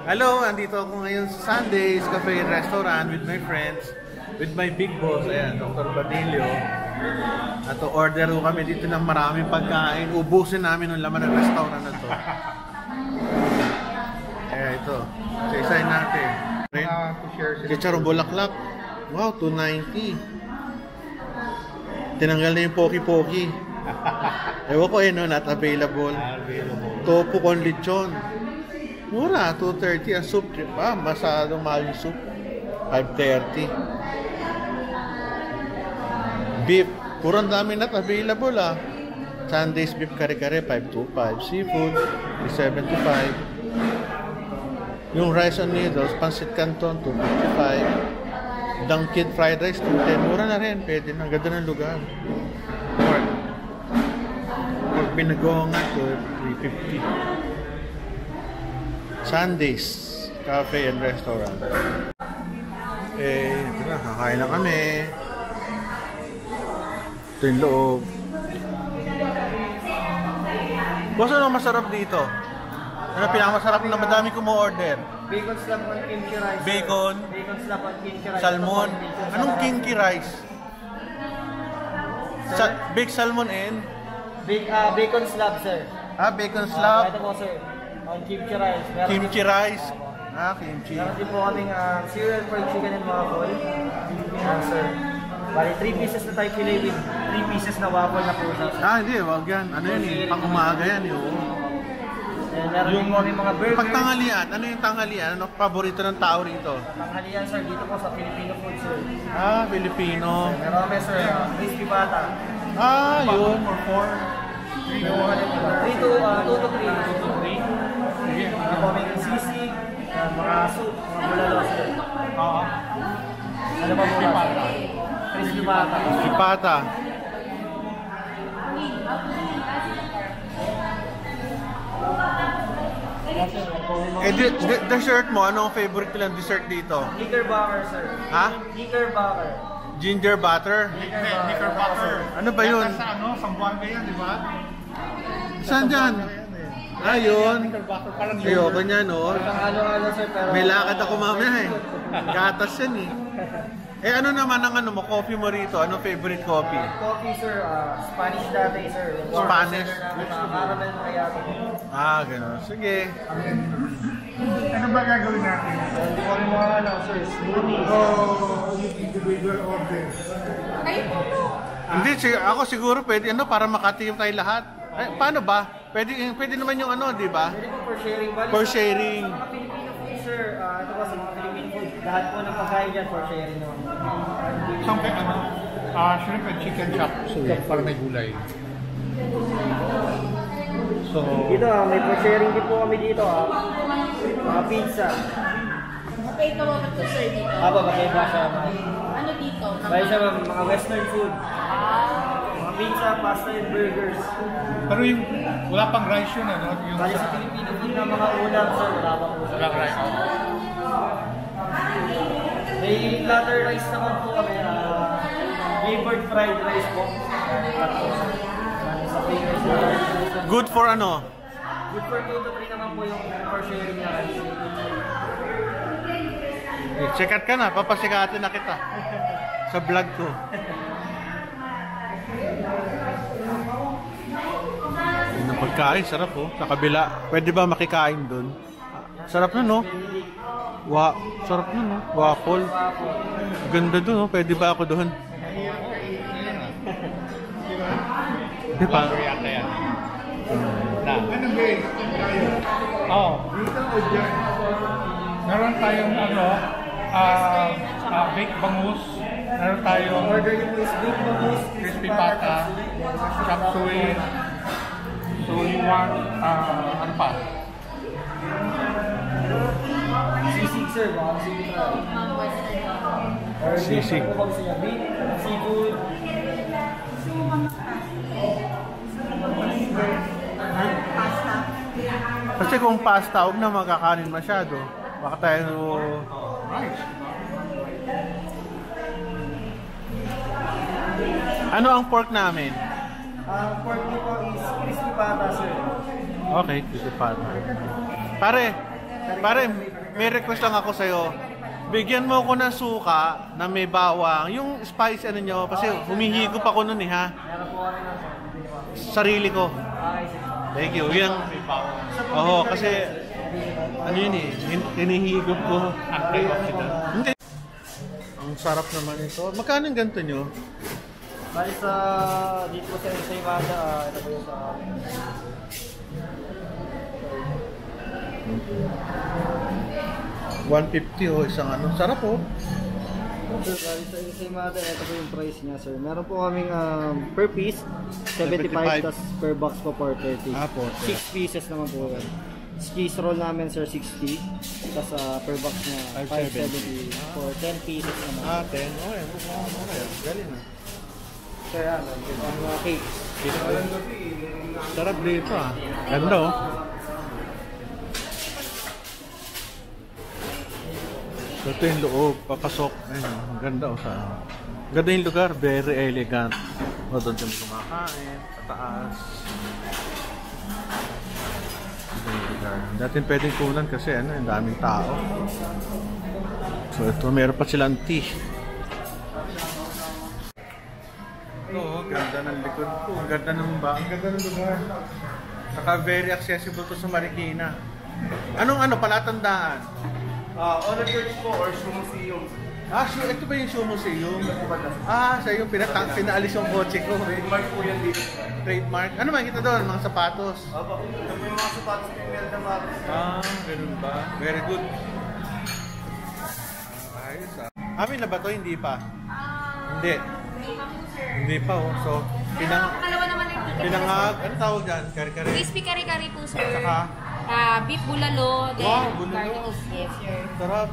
Hello, andito ako ngayon sa Sundays Cafe and Restaurant with my friends, with my big boss, ayan, Dr. Badilio. At order ko kami dito ng maraming pagkain. Ubusin namin ang laman ng restaurant na to. Ayan, ito. Isa-isahin natin. Chicharong bulaklak. Wow, $2.90. Tinanggal na yung poki-poki. Ewan ko no, not available. Tofu con lechon. Mura, $2.30 ang soup. Masyadong mahal yung soup. $5.30. Beef, purang dami not available Sundays beef kare-kare, $5.25. Seafood, $7.25. Yung rice and noodles, pancit canton, $2.55. Dunkin fried rice, $2.10. Mura na rin, pwede na. Ganda ng lugar. Pork binagongan, $3.50. Sundays Cafe and Restaurant. Kakain na kami. Ito yung loob. Boss, ano masarap dito? Ano pinakamasarap na madami ko mo order? Bacon slab on kimchi rice. Bacon? Bacon slab on kimchi rice. Salmon? Anong kimchi rice? Baked salmon and? Bacon slab, sir. Bacon slab? Ito po, sir. On kimchi rice. Meron Kimchi rice? Kimchi. Meron din po kaming cereal fried chicken and waffle. Sir. Bali, 3 pieces na tayo fillet with 3 pieces na waffle na po. Hindi. Wag yan. Ano yan pang umaga yan oo. Meron din po kaming mga burgers. Pag tanghalian, ano yung tanghalian? Ano paborito ng tao rito? Tanghalian, sir. Dito po sa Filipino food, sir. Filipino. Meron kami, sir. Crispy bata. Yun. For 3 to 3. Meron kami sisig, mga soup, mga bulalo, sir. Ano ba po? Crispy bata. Crispy bata. Dessert mo, anong favorite nilang dessert dito? Knickerbocker, sir. Knickerbocker. Ginger butter? Knickerbocker. Ano ba yun? Sa Sambuanga yan, di ba? Saan dyan? Yun. Parang yun. Ayoko niya, no? Halo-halo, sir, pero... May lakad ako mamaya Gatas yan ano naman ang mo, coffee mo rito? Anong favorite coffee? Coffee, sir. Spanish latte, sir. Spanish? Caramel macchiato. Gano'n. Sige. Ano ba gagawin natin? Hindi ko rin mga sir. Smoothies. Individual order. Hindi, ako siguro pwede para makatikim tayo lahat. Paano ba? Pwede naman yung di ba? Pwede po for sharing. For sharing. Sa mga Filipino food, sir. Ito po sa mga Filipino food. Lahat po ng pagkain dyan for sharing naman. Something shrimp and chicken chop suey para may gulay. So, Dito may for sharing din po kami dito mga pizza. Okay ka ba ito, sir, dito? Bagay ba siya? Ano dito? Bagay siya mga western food. Mga pizza, pasta, and burgers. pero yung wala pang rice yun, Yung Bali sa Filipino food na mga ulam, sir, wala pa po. walang rice. May platter rice naman po kami. Flavored fried rice po. Good for Good for 2 to 3 naman po yung for sharing na rice. Sikat ka na, papasikatin na kita. Sa vlog ko. Yung pagkain, sarap sa kabila. Pwede ba makikain doon? Sarap na sarap na Waffle. Ganda doon Pwede ba ako doon? Di ba? Yata yan. Anong base? Dito o dyan? Meron tayong baked bangus. Meron tayong Order niyo po is baked bangus, crispy pata, chop suey. So you want, ano pa? Sisig, sir. Baka sisig na. Sisig. Beef, seafood. Kasi kung pasta, huwag na makakanin masyado. Baka tayo... Rice. Ano ang pork namin? Pork niyo po is crispy pata, sir. Okay, crispy pata. Pare, Pare, may request lang ako sa'yo. Bigyan mo ako ng suka na may bawang. Yung spice ano nyo, kasi humihigop ako nun eh ha. Meron po kami ng Sarili ko. Okay, sige. Thank you. Yan. Oo, kasi ano yun eh, hinihigop ko. Antioxidant. Hindi. Ang sarap naman ito. Magkano yung ganito nyo? Bali sa dito po sa Ensaymada, ito po yung sa 150 oh, isang ano. Sarap oh. Sir, bali sa Ensaymada, ito po yung price niya, sir. Meron po kaming per piece 75, 75. tas per box po 430. Ah, 430. 6 pieces naman po yan. Cheese roll namin, sir, 60. Tas per box niya 570 for 10 pieces naman. Ah, 10. Okay, okay. Galing na. Sir, yan, ang mga cakes. Sarap dito ah. Ganda oh. Ito yung loob, papasok. Ayun, ang ganda oh. Ganda yung lugar, very elegant. O, doon yung kumakain, pataas. Ganda yung lugar. Dati pwedeng kunan kasi ano, yung daming tao. So ito, meron pa silang tea. Oo, ganda ng likod ko. Ang ganda ng ba? Ang ganda ng lugar. Saka very accessible to sa Marikina. Anong palatandaan? Honor Church po or Shoe Museum. Ah, ito ba yung Shoe Museum? Ah, sa yung pinaalis yung kotse ko. Trademark po yan dito. Trademark. Ano makikita doon? Mga sapatos. Opo, ito po yung mga sapatos ng Imelda Matos. Ah, ganun ba? Very good. Ayos ah. Amin na ba to? Hindi pa? Hindi. Hindi pa oh. So, Pangalawa naman yung pinangag. Ano tawag dyan? Kari-kari. Crispy kari-kari po, sir. Saka, Beef bulalo, then Wow, bulalo. garlic. Yes, sir. sarap.